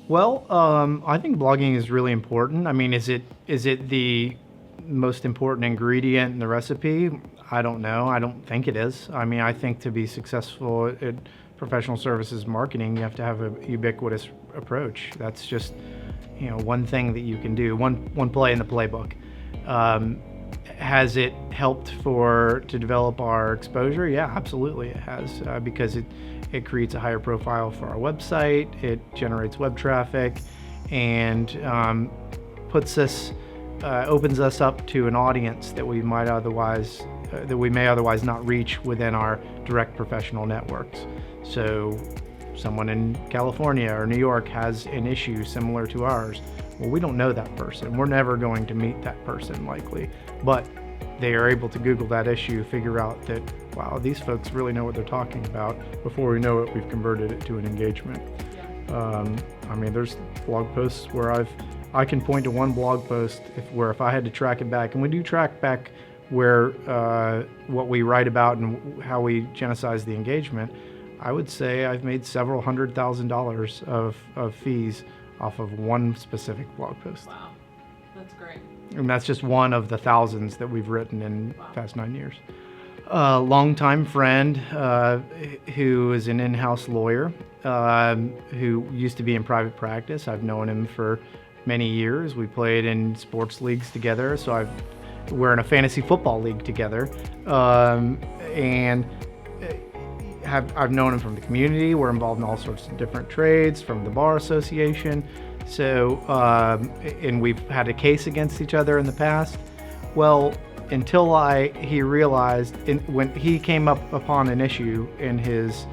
Well, I think blogging is really important. I mean, is it the most important ingredient in the recipe? I don't know. I don't think it is. I mean, I think to be successful at professional services marketing, you have to have a ubiquitous approach. That's just, one thing that you can do, one play in the playbook. Um, has it helped to develop our exposure? Yeah, absolutely it has, because it creates a higher profile for our website. It generates web traffic, and puts us opens us up to an audience that we may otherwise not reach within our direct professional networks. So someone in California or New York has an issue similar to ours. Well, we don't know that person. We're never going to meet that person likely, but they are able to Google that issue, figure out that, wow, these folks really know what they're talking about. Before we know it, we've converted it to an engagement. I mean, there's blog posts where I can point to one blog post where if I had to track it back, and we do track back where what we write about and how we genocize the engagement, I would say I've made several $100,000 of fees off of one specific blog post. Wow, that's great. And that's just one of the thousands that we've written in the past 9 years. A longtime friend who is an in-house lawyer who used to be in private practice. I've known him for many years. We played in sports leagues together, so we're in a fantasy football league together, and I've known him from the community. We're involved in all sorts of different trades, from the bar association. So, and we've had a case against each other in the past. Well, until he realized when he came up upon an issue in his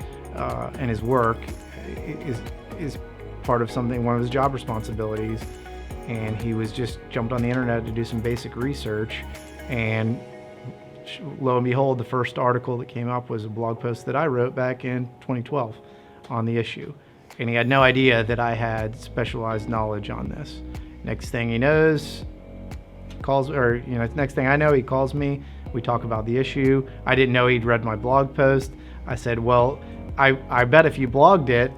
work is part of one of his job responsibilities, and he was just jumped on the internet to do some basic research, and lo and behold, the first article that came up was a blog post that I wrote back in 2012 on the issue. And he had no idea that I had specialized knowledge on this. Next thing he knows, next thing I know, he calls me. We talk about the issue. I didn't know he'd read my blog post. I said, well, I bet if you blogged it,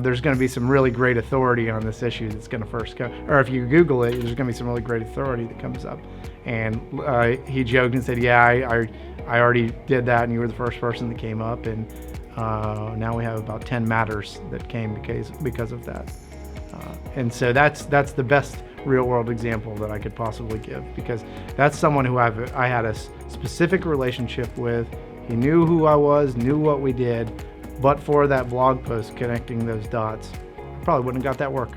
there's going to be some really great authority on this issue that's going to first come. Or if you Google it, there's going to be some really great authority that comes up. And he joked and said, yeah, I already did that, and you were the first person that came up. And now we have about 10 matters that came because of that. And so that's the best real-world example that I could possibly give, because that's someone who I had a specific relationship with. He knew who I was, knew what we did, but for that blog post connecting those dots, I probably wouldn't have got that work.